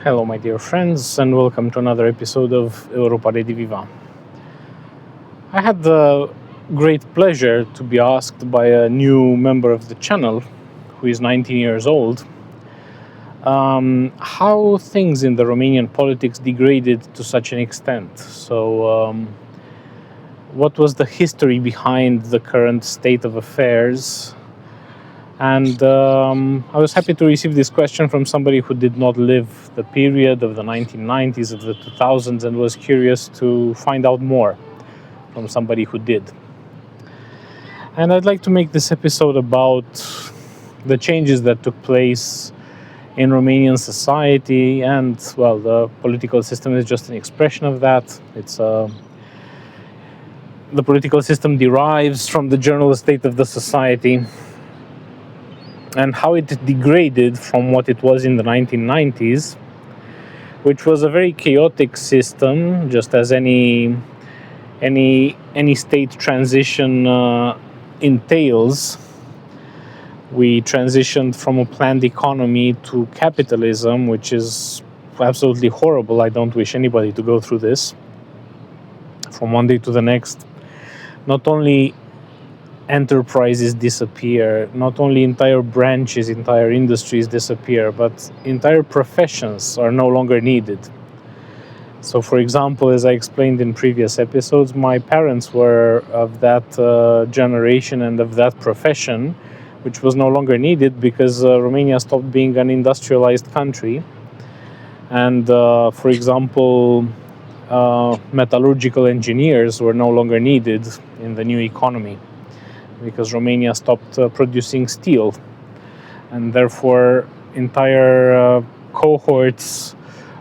Hello, my dear friends, and welcome to another episode of Europa Rediviva. I had the great pleasure to be asked by a new member of the channel, who is 19 years old, how things in the Romanian politics degraded to such an extent. What was the history behind the current state of affairs? And I was happy to receive this question from somebody who did not live the period of the 1990s, of the 2000s, and was curious to find out more from somebody who did. And I'd like to make this episode about the changes that took place in Romanian society, and, well, the political system is just an expression of that. The political system derives from the general state of the society, and how it degraded from what it was in the 1990s, which was a very chaotic system, just as any state transition entails. We transitioned from a planned economy to capitalism, which is absolutely horrible. I don't wish anybody to go through this. From one day to the next, not only enterprises disappear, not only entire branches, entire industries disappear, but entire professions are no longer needed. So, for example, as I explained in previous episodes, my parents were of that generation and of that profession, which was no longer needed because Romania stopped being an industrialized country. And, for example, metallurgical engineers were no longer needed in the new economy, because Romania stopped producing steel, and therefore entire cohorts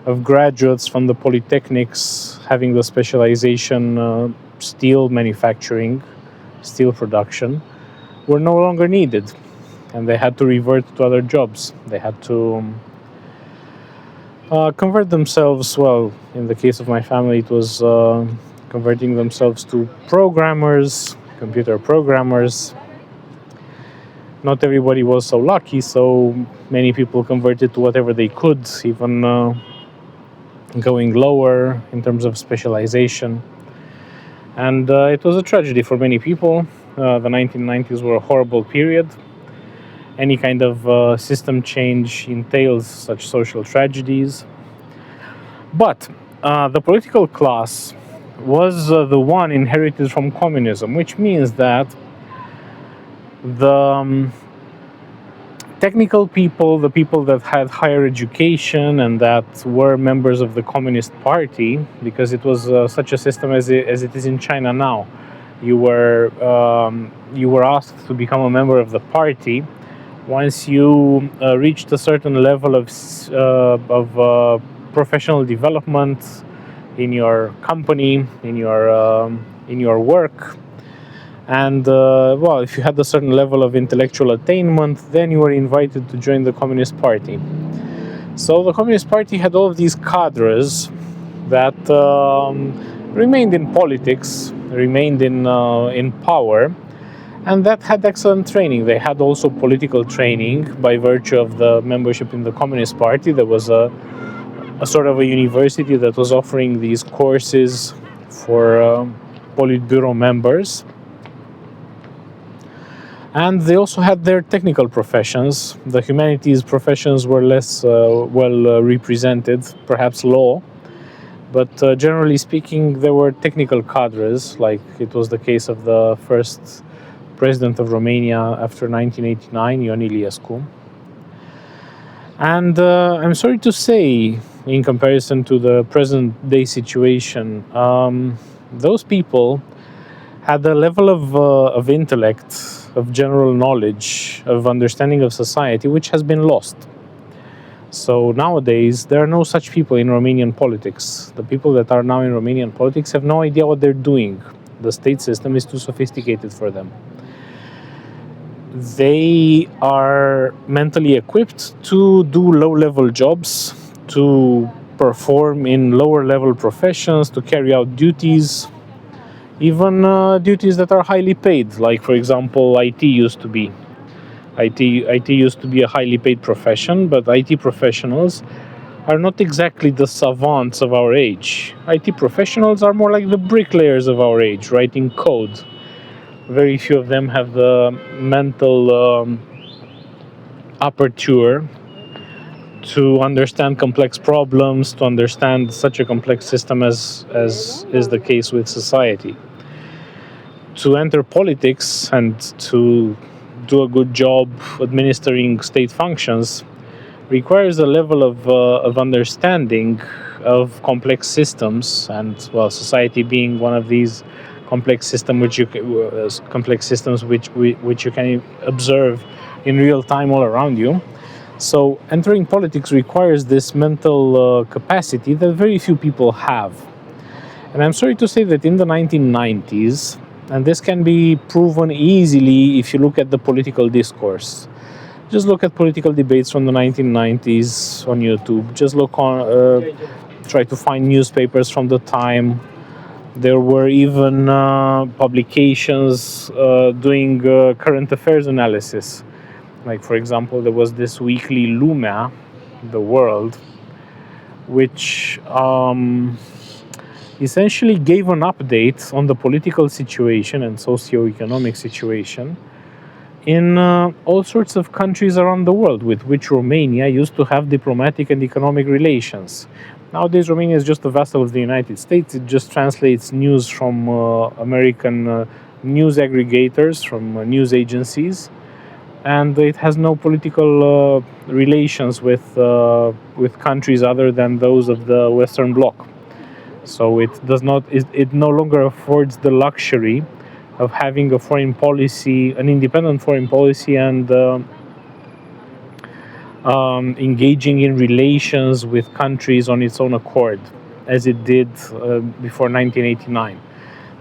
of graduates from the polytechnics having the specialization steel manufacturing, steel production, were no longer needed, and they had to revert to other jobs. They had to convert themselves, well, in the case of my family, it was converting themselves to programmers, computer programmers. Not everybody was so lucky, so many people converted to whatever they could, even going lower in terms of specialization. And it was a tragedy for many people. The 1990s were a horrible period. Any kind of system change entails such social tragedies. But the political class was the one inherited from communism, which means that the technical people, the people that had higher education and that were members of the Communist Party, because it was such a system as it is in China now. You were asked to become a member of the party once you reached a certain level of professional development in your company, in your work, and well, if you had a certain level of intellectual attainment, then you were invited to join the Communist Party. So the Communist Party had all of these cadres that remained in politics, remained in power, and that had excellent training. They had also political training by virtue of the membership in the Communist Party. There was a sort of a university that was offering these courses for Politburo members. And they also had their technical professions. The humanities professions were less well represented, perhaps law. But generally speaking, there were technical cadres, like it was the case of the first president of Romania after 1989, Ion Iliescu. And I'm sorry to say, in comparison to the present day situation, those people had a level of intellect, of general knowledge, of understanding of society, which has been lost. So nowadays, there are no such people in Romanian politics. The people that are now in Romanian politics have no idea what they're doing. The state system is too sophisticated for them. They are mentally equipped to do low-level jobs, to perform in lower-level professions, to carry out duties, even duties that are highly paid, like, for example, IT used to be. IT used to be a highly paid profession, but IT professionals are not exactly the savants of our age. IT professionals are more like the bricklayers of our age, writing code. Very few of them have the mental aperture to understand complex problems, to understand such a complex system as is the case with society. To enter politics and to do a good job administering state functions requires a level of understanding of complex systems, and well, society being one of these complex systems which you can observe in real time all around you. So entering politics requires this mental capacity that very few people have. And I'm sorry to say that in the 1990s, and this can be proven easily if you look at the political discourse. Just look at political debates from the 1990s on YouTube. Just look on, try to find newspapers from the time. There were even publications doing current affairs analysis. Like, for example, there was this weekly Lumea, The World, which essentially gave an update on the political situation and socio-economic situation in all sorts of countries around the world with which Romania used to have diplomatic and economic relations. Nowadays, Romania is just a vassal of the United States. It just translates news from American news aggregators, from news agencies, and it has no political relations with countries other than those of the Western Bloc. So it does not. It no longer affords the luxury of having a foreign policy, an independent foreign policy, and engaging in relations with countries on its own accord, as it did before 1989.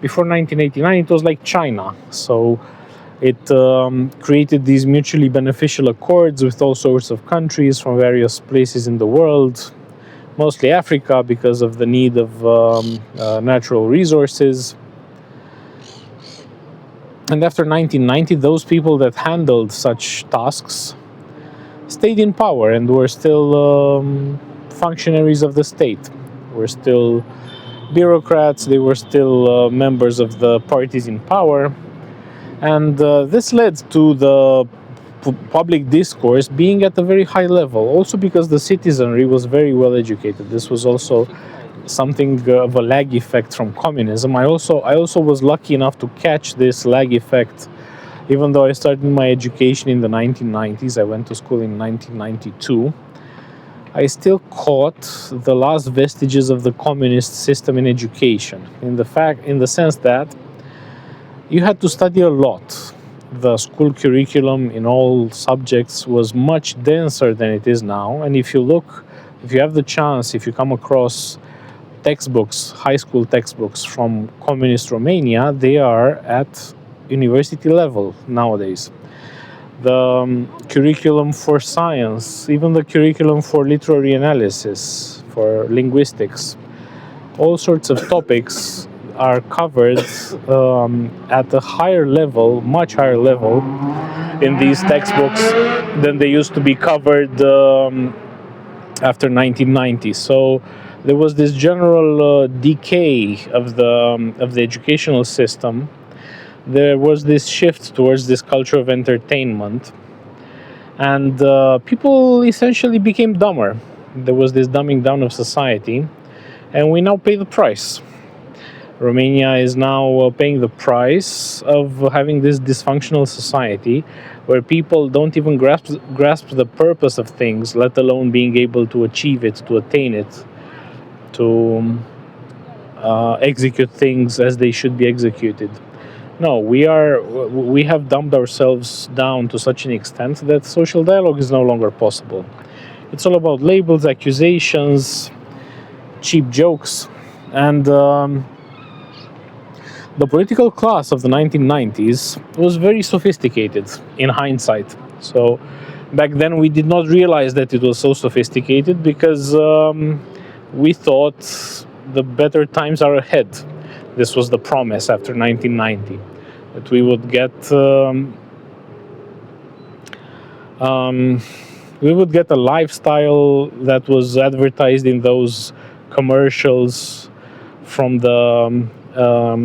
Before 1989, it was like China. So it created these mutually beneficial accords with all sorts of countries from various places in the world, mostly Africa, because of the need of natural resources. And after 1990, those people that handled such tasks stayed in power and were still functionaries of the state, were still bureaucrats, they were still members of the parties in power. And this led to the public discourse being at a very high level, also because the citizenry was very well educated. This was also something of a lag effect from communism. I also was lucky enough to catch this lag effect, even though I started my education in the 1990s. I went to school in 1992. I still caught the last vestiges of the communist system in education, in the sense that you had to study a lot. The school curriculum in all subjects was much denser than it is now. And if you have the chance, if you come across textbooks, high school textbooks from communist Romania, they are at university level nowadays. The curriculum for science, even the curriculum for literary analysis, for linguistics, all sorts of topics are covered at a higher level, much higher level, in these textbooks than they used to be covered after 1990. So there was this general decay of the educational system. There was this shift towards this culture of entertainment, and people essentially became dumber. There was this dumbing down of society, and we now pay the price. Romania is now paying the price of having this dysfunctional society where people don't even grasp the purpose of things, let alone being able to achieve it, to attain it, to execute things as they should be executed. No, we have dumbed ourselves down to such an extent that social dialogue is no longer possible. It's all about labels, accusations, cheap jokes, and the political class of the 1990s was very sophisticated in hindsight. So back then we did not realize that it was so sophisticated because we thought the better times are ahead. This was the promise after 1990, that we would get We would get a lifestyle that was advertised in those commercials from the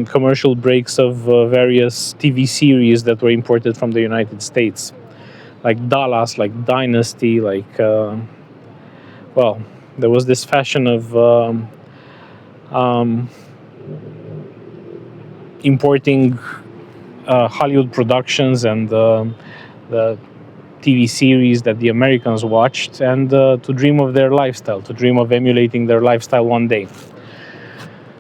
commercial breaks of various TV series that were imported from the United States, like Dallas, like Dynasty, like well, there was this fashion of importing Hollywood productions and the TV series that the Americans watched, and to dream of their lifestyle, to dream of emulating their lifestyle one day.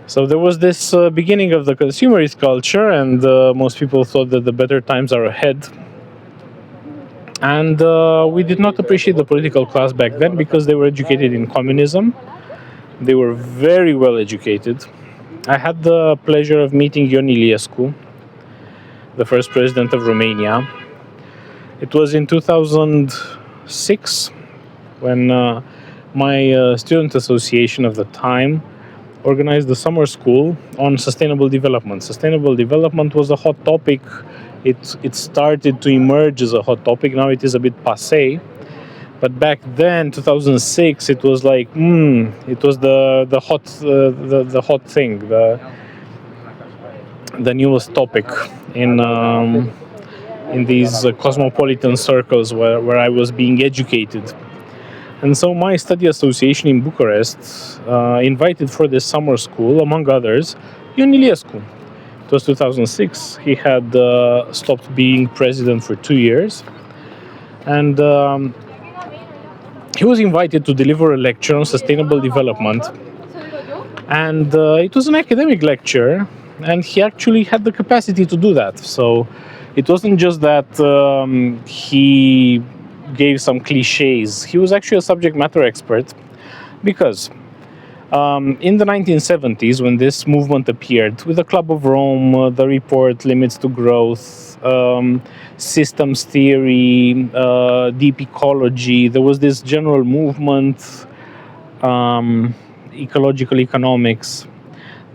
So there was this beginning of the consumerist culture, and most people thought that the better times are ahead. And we did not appreciate the political class back then because they were educated in communism. They were very well educated. I had the pleasure of meeting Ion Iliescu, the first president of Romania. It was in 2006 when my student association of the time organized a summer school on sustainable development. Sustainable development was a hot topic. It started to emerge as a hot topic. Now it is a bit passé. But back then, 2006, it was like, it was the hot thing, the newest topic in these cosmopolitan circles where I was being educated. And so my study association in Bucharest invited for this summer school, among others, Ion Iliescu. It was 2006. He had stopped being president for 2 years. And he was invited to deliver a lecture on sustainable development. And it was an academic lecture, and he actually had the capacity to do that. So it wasn't just that he gave some cliches. He was actually a subject matter expert, because in the 1970s, when this movement appeared with the Club of Rome, the report Limits to Growth, systems theory, deep ecology, there was this general movement, ecological economics.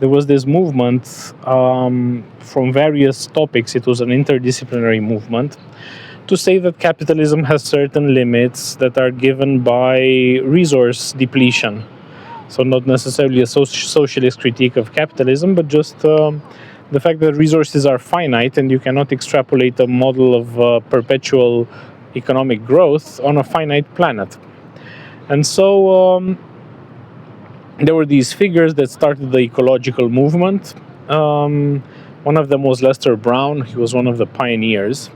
There was this movement from various topics. It was an interdisciplinary movement to say that capitalism has certain limits that are given by resource depletion. So not necessarily a socialist critique of capitalism, but just the fact that resources are finite and you cannot extrapolate a model of perpetual economic growth on a finite planet. And so there were these figures that started the ecological movement. One of them was Lester Brown. He was one of the pioneers.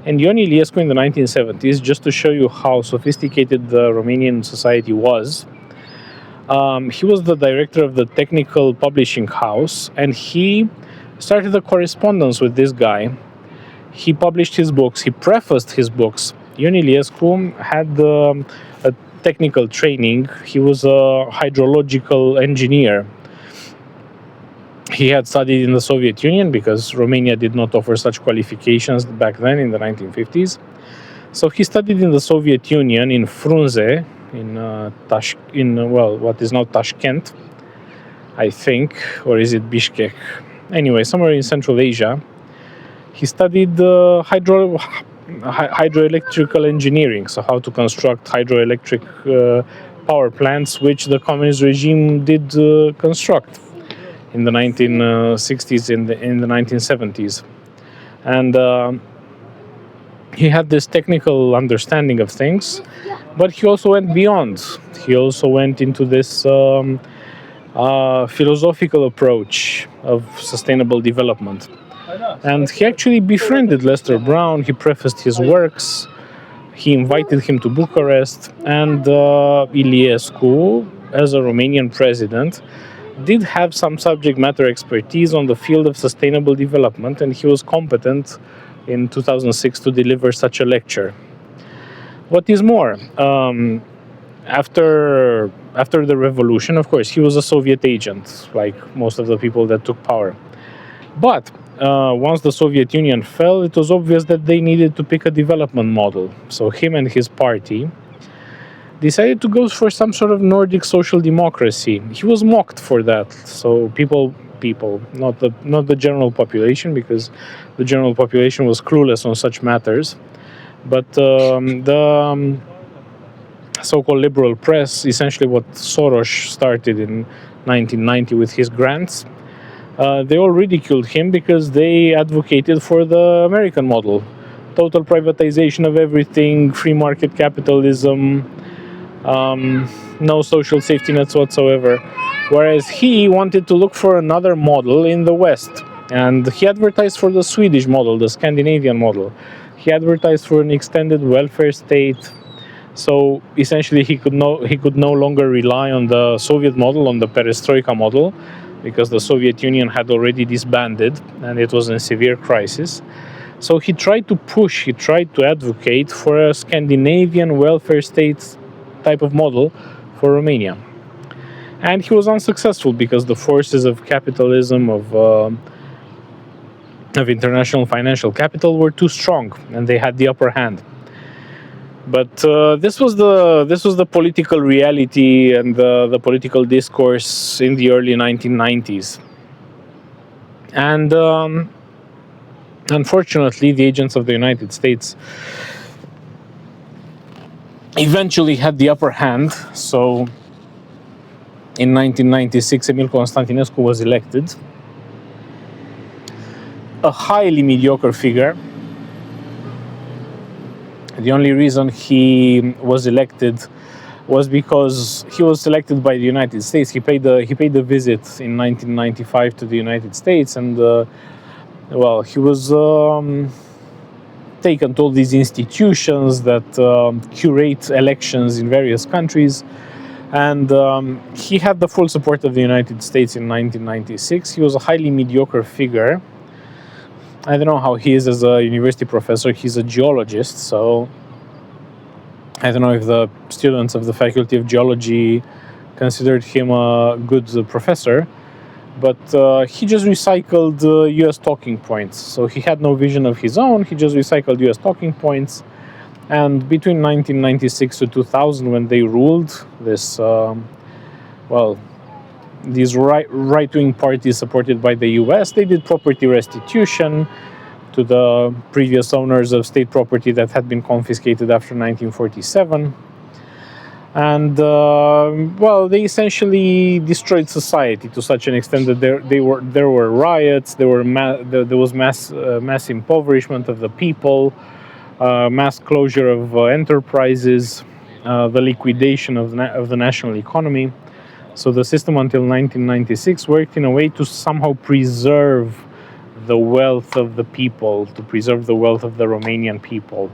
And Ion Iliescu in the 1970s, just to show you how sophisticated the Romanian society was, he was the director of the technical publishing house, and he started a correspondence with this guy. He published his books, he prefaced his books. Ion Iliescu had a technical training. He was a hydrological engineer. He had studied in the Soviet Union because Romania did not offer such qualifications back then in the 1950s. So he studied in the Soviet Union in Frunze, what is now Tashkent, I think, or is it Bishkek? Anyway, somewhere in Central Asia. He studied hydroelectrical engineering, so how to construct hydroelectric power plants, which the communist regime did construct in the 1960s, in the 1970s. And he had this technical understanding of things, but he also went beyond. He also went into this philosophical approach of sustainable development. And he actually befriended Lester Brown. He prefaced his works. He invited him to Bucharest. And Iliescu, as a Romanian president, did have some subject matter expertise on the field of sustainable development, and he was competent in 2006 to deliver such a lecture. What is more, after the revolution, of course, he was a Soviet agent, like most of the people that took power. But once the Soviet Union fell, it was obvious that they needed to pick a development model. So him and his party decided to go for some sort of Nordic social democracy. He was mocked for that. So people, not the general population, because the general population was clueless on such matters. But so-called liberal press, essentially what Soros started in 1990 with his grants, they all ridiculed him because they advocated for the American model. Total privatization of everything, free market capitalism, no social safety nets whatsoever. Whereas he wanted to look for another model in the West. And he advertised for the Swedish model, the Scandinavian model. He advertised for an extended welfare state. So essentially, he could no longer rely on the Soviet model, on the Perestroika model, because the Soviet Union had already disbanded and it was in severe crisis. So he tried to advocate for a Scandinavian welfare state type of model for Romania. And he was unsuccessful because the forces of capitalism, of international financial capital, were too strong, and they had the upper hand. But this was the political reality and the political discourse in the early 1990s. And unfortunately, the agents of the United States eventually had the upper hand. So in 1996, Emil Constantinescu was elected. A highly mediocre figure. The only reason he was elected was because he was selected by the United States. He paid a visit in 1995 to the United States, and he was taken to all these institutions that curate elections in various countries. And he had the full support of the United States in 1996. He was a highly mediocre figure. I don't know how he is as a university professor. He's a geologist, so I don't know if the students of the Faculty of Geology considered him a good professor. But he just recycled US talking points. So he had no vision of his own. He just recycled US talking points. And between 1996 to 2000, when they ruled, these right-wing parties supported by the US, they did property restitution to the previous owners of state property that had been confiscated after 1947. And they essentially destroyed society to such an extent that there were riots, there was mass impoverishment of the people, mass closure of enterprises, the liquidation of the national economy. So the system until 1996 worked in a way to somehow preserve the wealth of the people, to preserve the wealth of the Romanian people.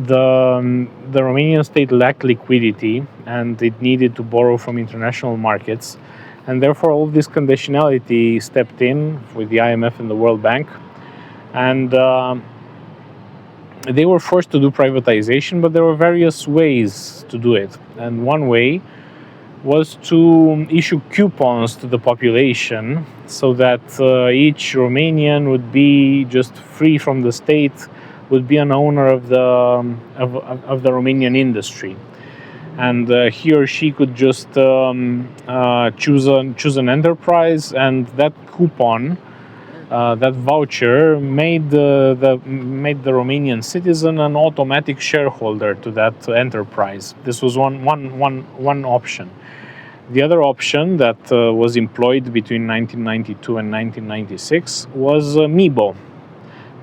The Romanian state lacked liquidity, and it needed to borrow from international markets, and therefore all this conditionality stepped in with the IMF and the World Bank, and they were forced to do privatization, but there were various ways to do it. And one way was to issue coupons to the population so that each Romanian would be just free from the state, would be an owner of the Romanian industry, and he or she could just choose an enterprise, and that coupon, that voucher, made the Romanian citizen an automatic shareholder to that enterprise. This was one option. The other option that was employed between 1992 and 1996 was MIBO,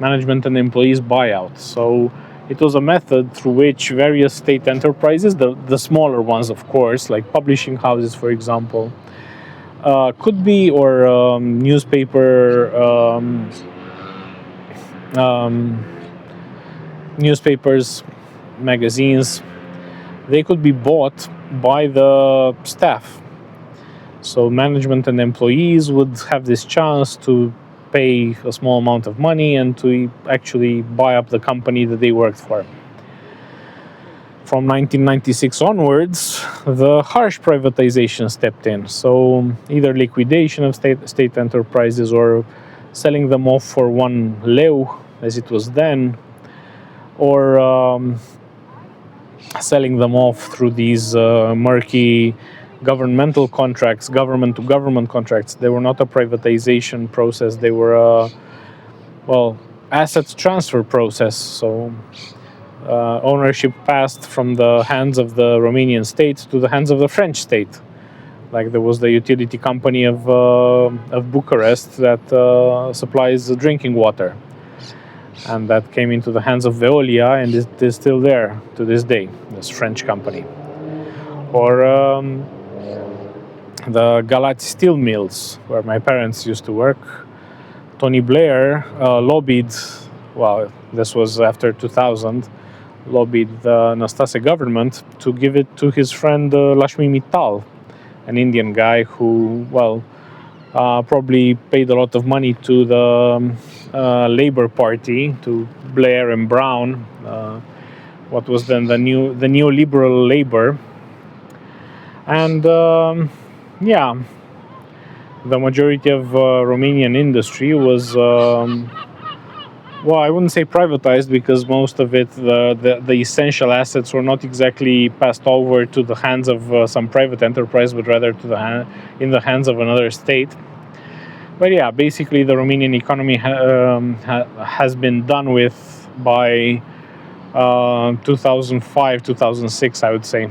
Management and Employees Buyout. So it was a method through which various state enterprises, the smaller ones of course, like publishing houses for example, could be, or newspapers, magazines, they could be bought by the staff. So management and employees would have this chance to pay a small amount of money and to actually buy up the company that they worked for. From 1996 onwards, the harsh privatization stepped in. So either liquidation of state enterprises or selling them off for 1 leu, as it was then, or selling them off through these murky governmental contracts, government-to-government contracts. They were not a privatization process. They were a, assets transfer process. So ownership passed from the hands of the Romanian state to the hands of the French state. Like there was the utility company of Bucharest that supplies drinking water, and that came into the hands of Veolia, and it is still there to this day. This French company, or the Galați steel mills where my parents used to work. Tony Blair lobbied. Well, this was after 2000. Lobbied the Nastase government to give it to his friend Lakshmi Mittal, an Indian guy who, well, probably paid a lot of money to the Labour Party, to Blair and Brown, what was then the neoliberal Labour, and yeah, the majority of Romanian industry was. Well, I wouldn't say privatized because most of it, the essential assets were not exactly passed over to the hands of some private enterprise, but rather to in the hands of another state. But yeah, basically the Romanian economy has been done with by 2005, 2006, I would say.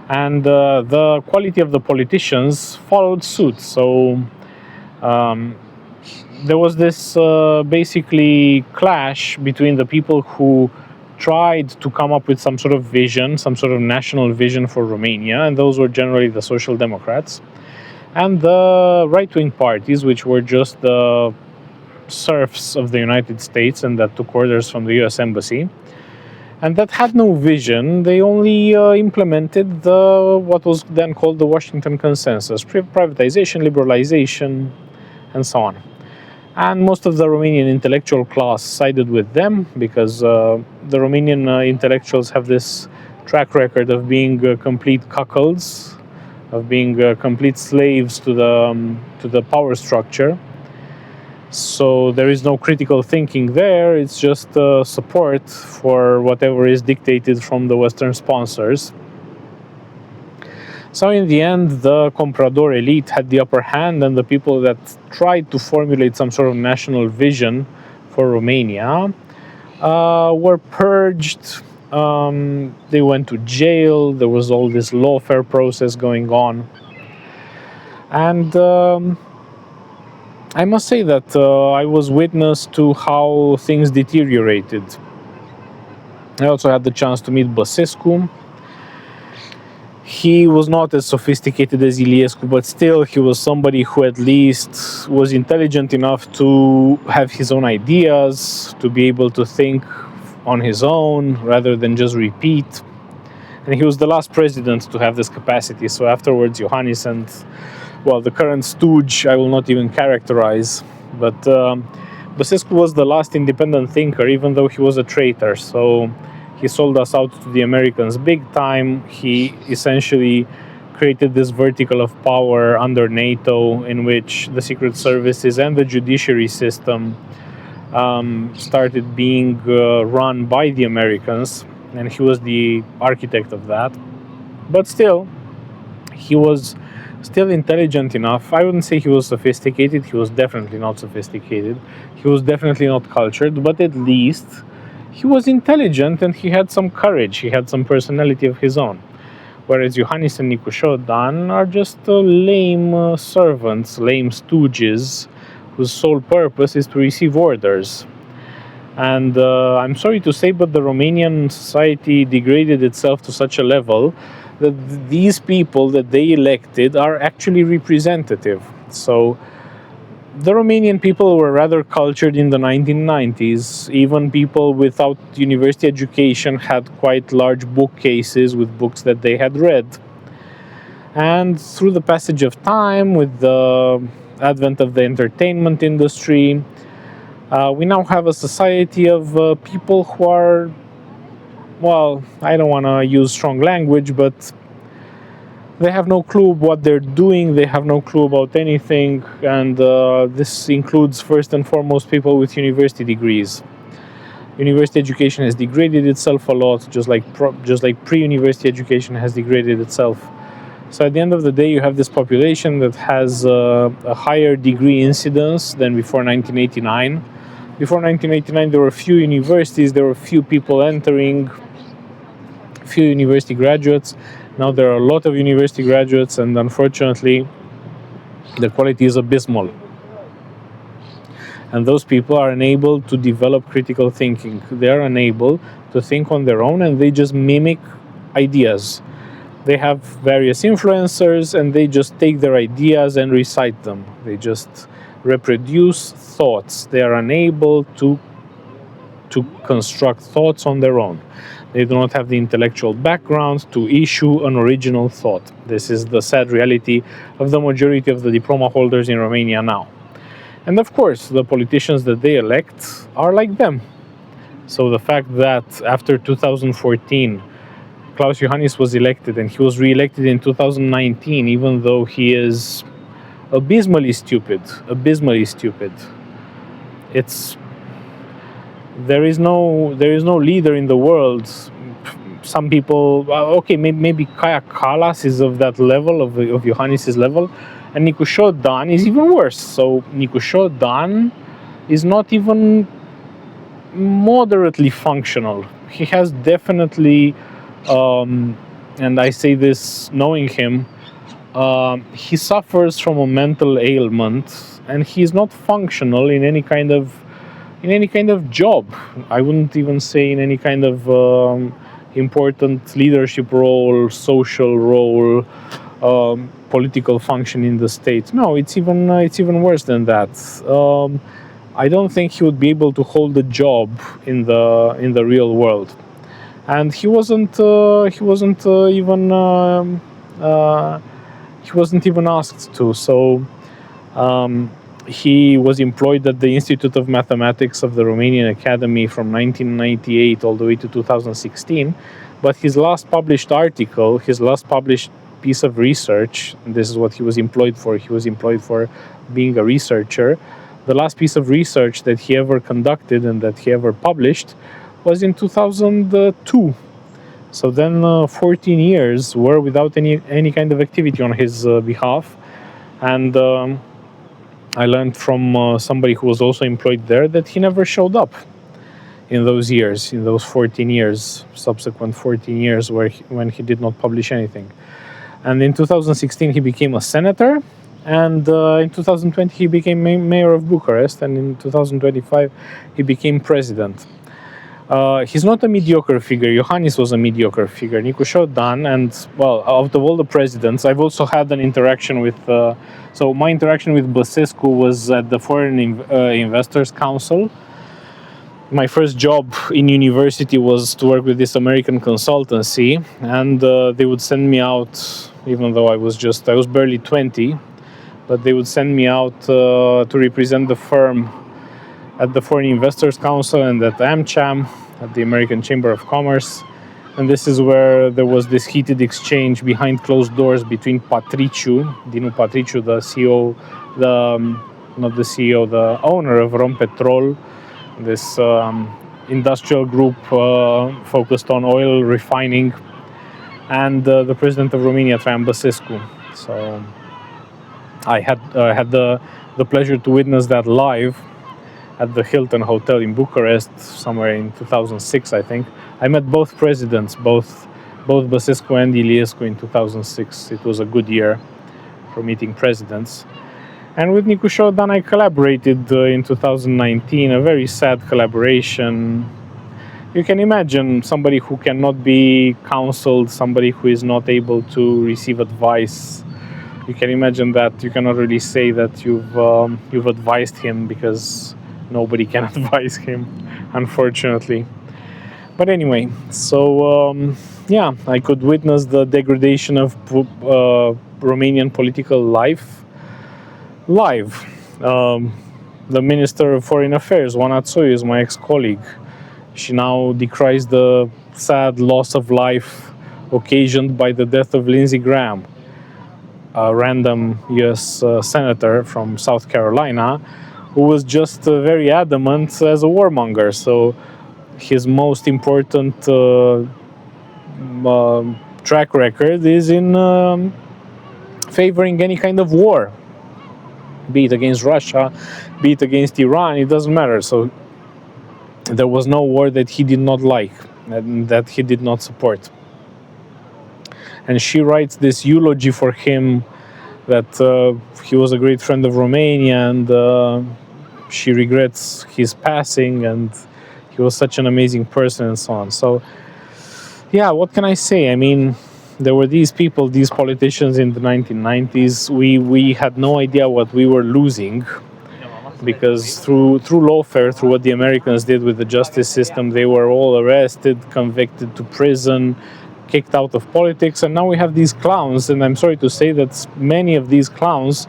And the quality of the politicians followed suit. So there was this basically clash between the people who tried to come up with some sort of vision, some sort of national vision for Romania, and those were generally the Social Democrats, and the right-wing parties, which were just the serfs of the United States and that took orders from the US Embassy, and that had no vision. They only implemented what was then called the Washington Consensus: privatization, liberalization, and so on. And most of the Romanian intellectual class sided with them because the Romanian intellectuals have this track record of being complete cuckolds, of being complete slaves to the power structure. So there is no critical thinking there. It's just support for whatever is dictated from the Western sponsors. So in the end, the comprador elite had the upper hand, and the people that tried to formulate some sort of national vision for Romania were purged. They went to jail. There was all this lawfare process going on. And I must say that I was witness to how things deteriorated. I also had the chance to meet Băsescu. He was not as sophisticated as Iliescu, but still he was somebody who at least was intelligent enough to have his own ideas, to be able to think on his own rather than just repeat. And he was the last president to have this capacity. So afterwards, Iohannis and, well, the current stooge, I will not even characterize. But Băsescu was the last independent thinker, even though he was a traitor. So he sold us out to the Americans big time. He essentially created this vertical of power under NATO in which the secret services and the judiciary system started being run by the Americans, and he was the architect of that. But still, he was still intelligent enough. I wouldn't say he was sophisticated. He was definitely not sophisticated. He was definitely not cultured, but at least he was intelligent and he had some courage. He had some personality of his own. Whereas Iohannis and Nicu Dan are just lame servants, lame stooges, whose sole purpose is to receive orders. And I'm sorry to say, but the Romanian society degraded itself to such a level that these people that they elected are actually representative. So the Romanian people were rather cultured in the 1990s. Even people without university education had quite large bookcases with books that they had read. And through the passage of time, with the advent of the entertainment industry, we now have a society of people who are, well, I don't want to use strong language, but they have no clue what they're doing. They have no clue about anything. And this includes first and foremost people with university degrees. University education has degraded itself a lot, just like pre-university education has degraded itself. So at the end of the day, you have this population that has a higher degree incidence than before 1989. Before 1989, there were few universities, there were few people entering, few university graduates. Now there are a lot of university graduates, and unfortunately, the quality is abysmal. And those people are unable to develop critical thinking. They are unable to think on their own, and they just mimic ideas. They have various influencers, and they just take their ideas and recite them. They just reproduce thoughts. They are unable to construct thoughts on their own. They do not have the intellectual background to issue an original thought. This is the sad reality of the majority of the diploma holders in Romania now. And of course, the politicians that they elect are like them. So the fact that after 2014, Klaus Iohannis was elected and he was re-elected in 2019, even though he is abysmally stupid, it's there is no leader in the world. Some people, okay, maybe Kaya Kallas is of that level, of Iohannis' level, and Nicușor Dan is even worse. So Nicușor Dan is not even moderately functional. He has definitely, and I say this knowing him, he suffers from a mental ailment, and he's not functional in any kind of job. I wouldn't even say in any kind of important leadership role, social role, political function in the state. No, it's even worse than that. I don't think he would be able to hold a job in the real world, and he wasn't even asked to. So. He was employed at the Institute of Mathematics of the Romanian Academy from 1998 all the way to 2016. But his last published article, his last published piece of research, and this is what he was employed for. He was employed for being a researcher. The last piece of research that he ever conducted and that he ever published was in 2002. So then 14 years were without any kind of activity on his behalf. And I learned from somebody who was also employed there that he never showed up in those years, in those 14 years, subsequent 14 years when he did not publish anything. And in 2016 he became a senator, and in 2020 he became mayor of Bucharest, and in 2025 he became president. He's not a mediocre figure. Iohannis was a mediocre figure. Nicușor Dan, and well, out of all the presidents, I've also had an interaction with. So my interaction with Băsescu was at the Foreign Investors Council. My first job in university was to work with this American consultancy, and they would send me out, even though I was barely 20, but they would send me out to represent the firm at the Foreign Investors Council and at AmCham, at the American Chamber of Commerce. And this is where there was this heated exchange behind closed doors between Dinu Patriciu, the CEO, the owner of Rompetrol, this industrial group focused on oil refining, and the president of Romania, Traian Băsescu. So I had the pleasure to witness that live at the Hilton Hotel in Bucharest, somewhere in 2006, I think. I met both presidents, both Băsescu and Iliescu in 2006. It was a good year for meeting presidents. And with Nicușor Dan I collaborated in 2019, a very sad collaboration. You can imagine somebody who cannot be counseled, somebody who is not able to receive advice. You can imagine that you cannot really say that you've advised him, because nobody can advise him, unfortunately. But anyway, so yeah, I could witness the degradation of Romanian political life live. The Minister of Foreign Affairs, Oana Țoiu, is my ex-colleague. She now decries the sad loss of life occasioned by the death of Lindsey Graham, a random US senator from South Carolina, who was just very adamant as a warmonger. So his most important track record is in favoring any kind of war, be it against Russia, be it against Iran, it doesn't matter. So there was no war that he did not like and that he did not support. And she writes this eulogy for him that he was a great friend of Romania, and she regrets his passing, and he was such an amazing person, and so on. So, yeah, what can I say? I mean, there were these people, these politicians in the 1990s. We had no idea what we were losing, because through lawfare, through what the Americans did with the justice system, they were all arrested, convicted to prison, kicked out of politics, and now we have these clowns. And I'm sorry to say that many of these clowns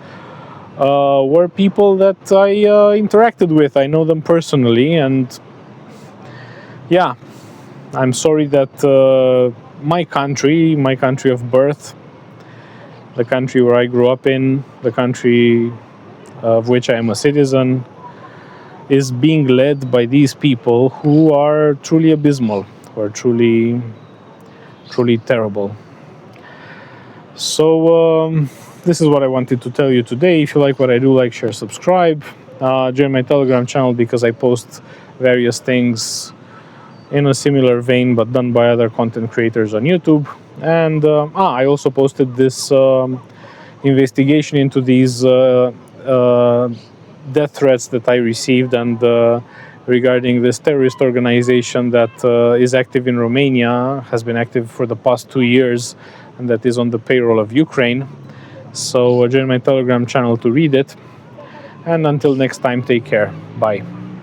were people that I interacted with. I know them personally, and yeah, I'm sorry that my country of birth, the country where I grew up in, the country of which I am a citizen, is being led by these people who are truly abysmal, who are truly terrible. So this is what I wanted to tell you today. If you like what I do, like, share, subscribe. Join my Telegram channel, because I post various things in a similar vein but done by other content creators on YouTube. And I also posted this investigation into these death threats that I received, and regarding this terrorist organization that is active in Romania, has been active for the past 2 years, and that is on the payroll of Ukraine. So join my Telegram channel to read it. And until next time, take care. Bye.